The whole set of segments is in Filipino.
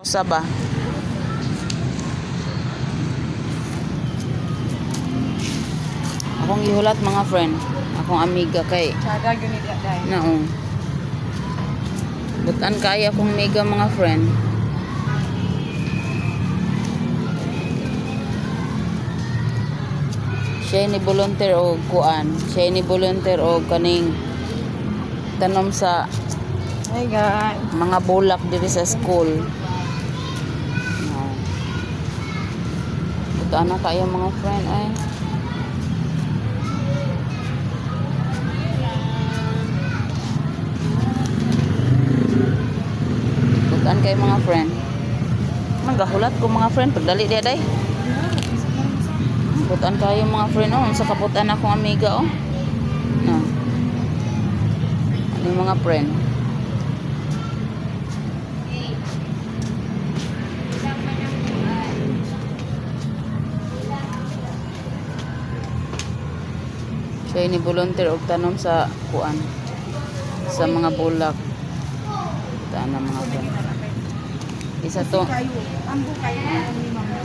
Saba. Akong gihulat mga friend. Akong amiga kay. Sada gani day. Naong. Butan kaya akong amiga mga friend. Siya ni volunteer og kuan. Siya ni volunteer og kaning tanom sa Hey God. mga bulak diri sa school. Butan na kaya mga friend ay. Butan kay mga friend. Magahulat ko mga friend pagdali dia day. Butan kayo mga friend oh, sa kabutan akong amiga oh. No. Ano yung mga friend? Siya ni volunteer og tanom sa kuan sa mga bulak. Taan na mga friend. Isa to. Ambo kayo ni mama.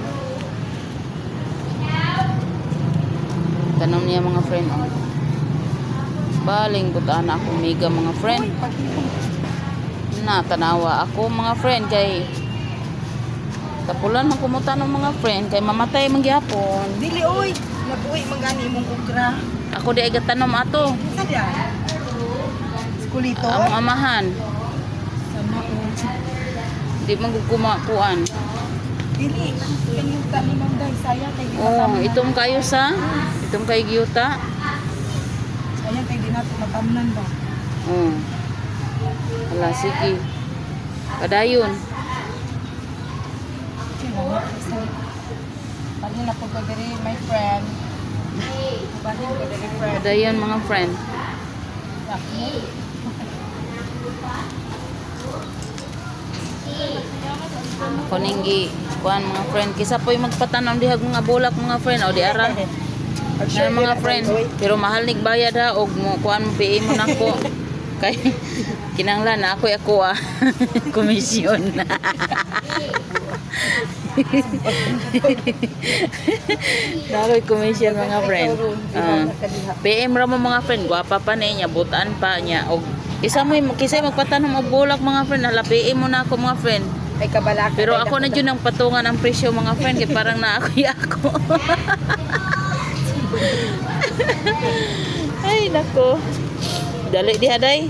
Tanom niya mga friend oh. Baling butaan ako mega mga friend. Na tanawa ako mga friend kay tapulan man kumutan ng mga friend kay mamatay man gyapon. Dili oy, nabuhi mangani imong ukra. Ako di ay gatanom ato. Sadya. Skulito. Ang amahan. Sama o. Di man kumakuan. Dili, pinyuta ni Ma'am Day, saya kay Oh, itom kayo sa itom kay giyuta. Sayang kay di nato matamnan ba. Oh. Ala sige. Padayon. Pagin ako ko diri my friend. Pagin ko diri friend. Padayon mga friend. Ako ninggi kuan mga friend kisa po'y magpatanom dihag mga bulak mga friend o di ara. Na mga friend pero mahal nig bayad ha og mo kuan mo PA mo nako. Kay kinahanglan na ako komisyon. Dakoy komisyon mga friend. PM ra mo mga friend gwapa pa niya butan pa niya og isa mo kisay magpatanom og bulak mga friend hala PM mo na ako mga friend. Ay kabalaka. Pero ako na dyan ang patungan ang presyo mga friend kaya parang naakoy ako. Ay nako. Dali di haday.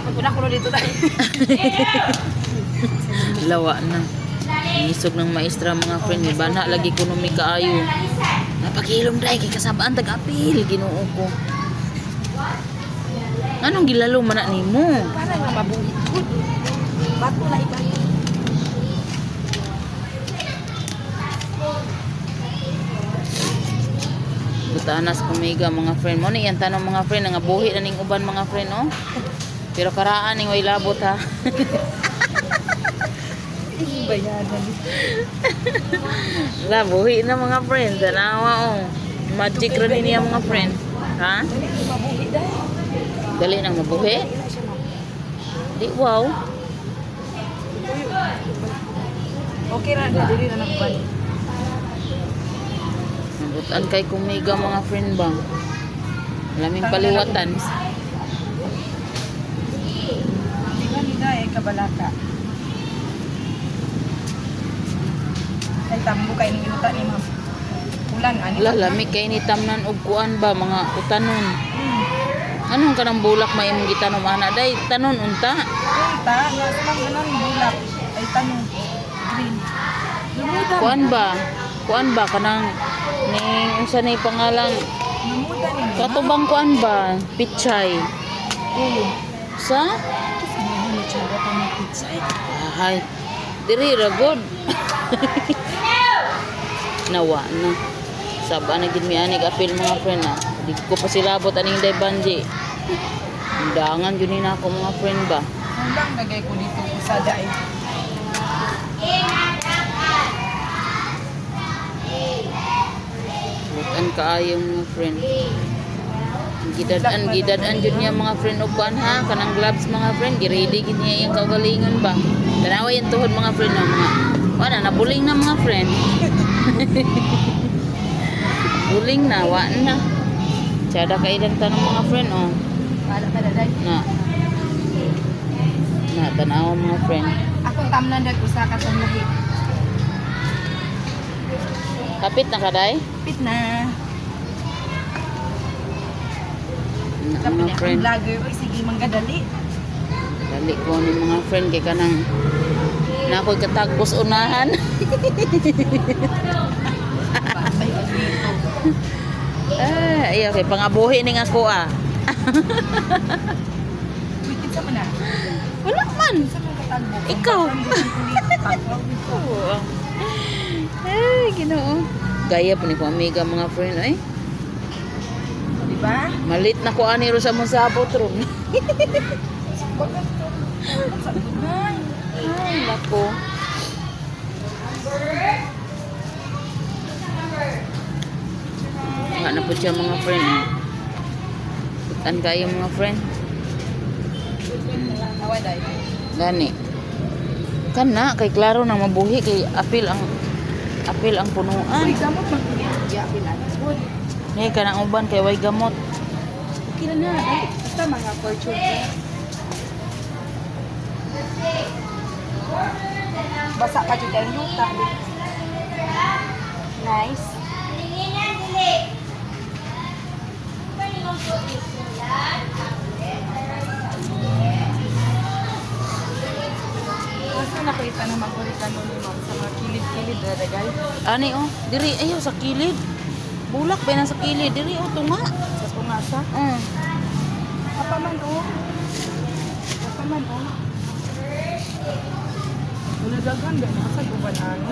Paguna ko dito tayo. Lawa na. Isog ng maestra mga friend bana lagi ekonomi kaayo. Napakilom dai kay kasabaan tag-apil Ginoo ko. Anong gilalo man na nimo? Para nga mabuhi. Bato na iba. Butanas kumiga mga friend mo ni yan tanong mga friend nga buhi na ning uban mga friend oh. Pero karaan ning way labot ha. Bayanan. La buhi na mga friend tanawa oh. Magic ra niya mga friend. Ha? Mabuhi dai. Dali nang mabuhi. Di wow. Okay ra diri na nakban. Nabutan kay kumiga mga friend bang. Laming paliwatan. Tingnan ni dai kabalaka. Kay tambo kay ning inuta ni Ma'am. Ulan ani. Wala lamig kay ni tamnan og kuan ba mga utanon. Anong kanang bulak may imong gitanom ana day tanon unta. Unta nga samang ganon bulak ay tanong green. Lumudan. Kuan ba kanang ning unsa ni pangalang Lumudan ni. katubang kuan ba pichay. Oo. Sa Ano ni tsara pa ng pizza. ay diri ra good. Nawa na. Saba na gid mi ani apil mga friend na. Di ko pa silabot aning day banji. Undangan jud ni nako mga friend ba. Hanggang nagay ko dito sa dai. Bukan kaayo mga friend. Gidadan jud niya mga friend og kuan ha kanang gloves mga friend, gi-ready gid niya yung kaugalingon ba. Tanawa yung tuhod mga friend no, mga wala nabuling na mga friend. Buling na, wa na. Tsada ka ilang tanong mga friend oh. Wala ka daday. Na tanawa mga friend. Akong tamnan dag usa ka tong lahi. Kapit na kaday? Pit na. Na, Kapit mga na friend. vlogger oy sige manggadali. Dali ko ni mga friend kay kanang na ako'y katagpos unahan. Patay ka dito. Ay, okay, pangabuhi ning ako ah. Wait, sa man na. Wala man. Sa man katagbo. Ikaw. Oo. Ay, Ginoo. Gaya po ni ko amiga mga friend ay. Di ba? Malit na ko ani ro sa mong sabot ron. Ay, nako. Nga na po siya mga friend. Butan kayo mga friend. Away day. Gani. Kana kay klaro nang mabuhi kay apil ang punuan. Uy, gamot magkakit. Ya, pilanas. Uy. Ni kanang uban kay way gamot. Okay na na. Ay, basta mga fortune. Basa ka dyan yung yuta. Nice. Basta nakita na magkurikano ni ma'am sa mga kilid-kilid na guys. Ani oh, diri ayo sa kilid. Bulak ba na sa kilid diri oh tunga. Sa pungasa. Apa man oh. Apa man oh. Wala dagan ba na sa uban ano.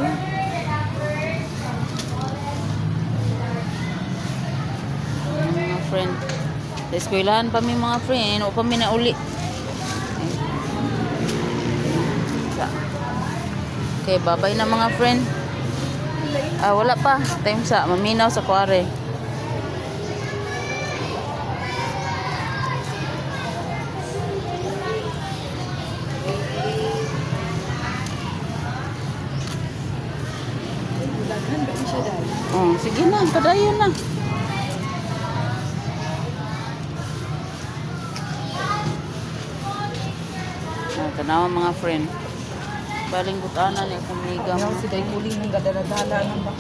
Mga friend. Sa eskwelahan pa mi mga friend, o pa mi na uli. Okay, babay na mga friend. Wala pa. Time sa maminaw sa kuware. Dagan ba siya dahil? Oh, sige na, padayon na. Tanawa mga friend. Baling butanan ni kumiga. Ayaw si Day Kuling ng gadala-dala ng box.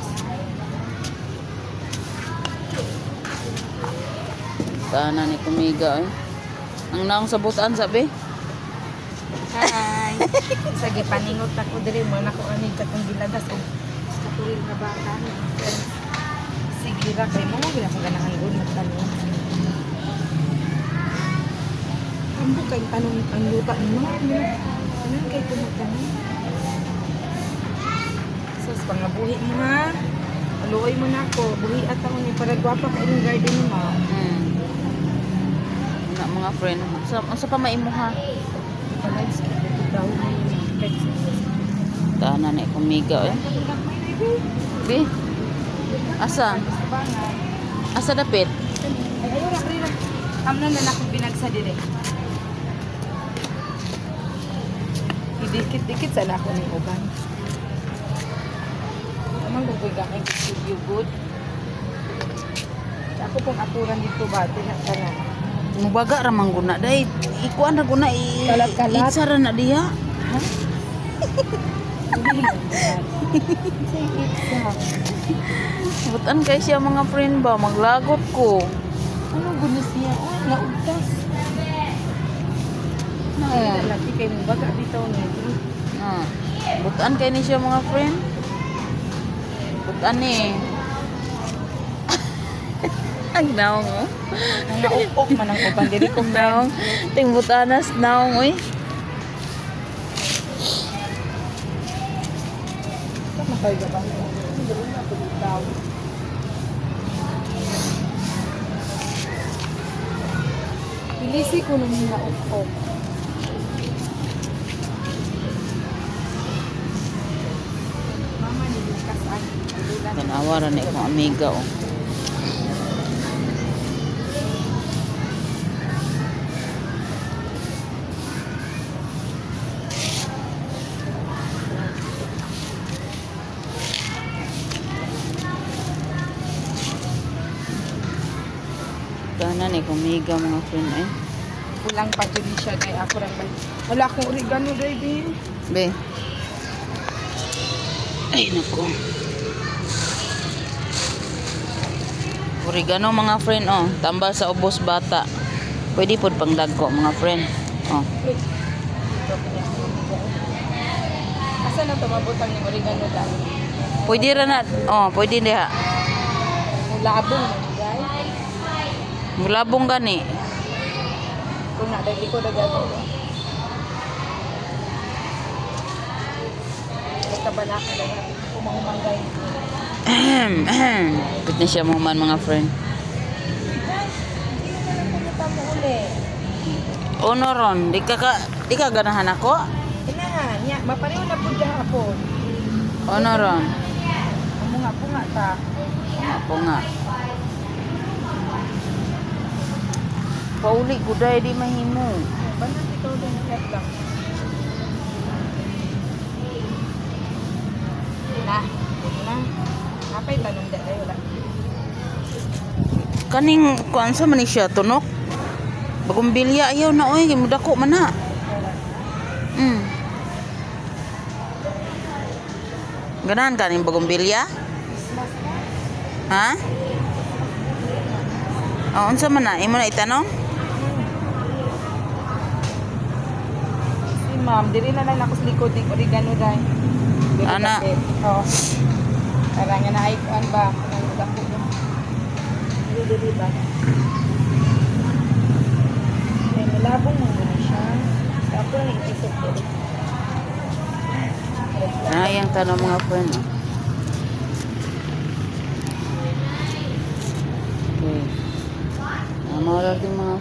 Butanan ni kumiga eh. Ang naong sa butaan sabi. Hi! Sige, paningot ako diri mo na ko ani katong gilagas o katuril nga bata. Sige ra kay mo gila ko ganahan gud magtanong. Ambo kay tanong ang luta ni mo. Ano kay kumagtanong? Sus pangabuhi mo ha. Aluoy mo na ako. Buhi at ako ni para gwapa ka inyong garden mo. Na mga friend. Sa pa maimuha. Tanan ni kumiga eh. Bi. Asa? Asa dapit? Amna na akong binagsa dire. Dikit-dikit sana ako ng uban. Amang gugugakay studio good. Ako pong aturan dito ba? Tinakala. Mubaga ra man guna dai. Ikuan ra guna Kalat-kalat. Itsa ra na diha. Ha? Butan kay siya mga friend ba maglagot ko. Ano gunis niya? Oh, naugtas. Laki kay mo baga dito ni. Butan kay ni siya mga friend. Butan ni. Ang naong oh. Naupok man ang uban diri kong Naong. Ting butanas naong oy. Makaiga ba? Ilisi ko nung naupok. Mama ni Lucas ang ulan. Tanawa ra ni akong amiga oh. Ana ni kumiga mga friend eh. Kulang pa dyan siya dahil ako rin ba. Wala akong oregano dahil din. Be. Ay nako. Oregano mga friend oh, tambal sa ubos bata. Pwede pod pang dagko mga friend. Oh. Wait. Dito ko niya. Asa na ito mabutang yung oregano dahil? Pwede ra na. Oh, pwede diha. Labong na guys. Mulabong gani. Kung na dahil ko dagyan ko. Basta ba na ka kumangumang guys. Pwede na siya muman mga friend. Kita mo uli. Ono ron, di ka ganahan ako? Inahan, ya, mapareho na po dyan hapon. Ono ron. Punga ta. Ako nga. Pauli guday di mahimo. Banan ito din flat lang. Na. Apay tanong dyan tayo lang. Kaning kuan sa man ni siya tunok. Bagong bilya ayaw na oy, mudako man na. Ganahan ka ning bagong bilya? Ha? Oh, unsa man na? Imo na itanong? Si ma'am, dili na lang ako sa likod ng oregano dahil. Ana. Oo. Parang nga na ikuan ba? Ang dako ba? Dili ba? May malabong mo na siya. Tapos lang itisip ko. Yang tanong mga friend. Oh. Okay. Mawala din mga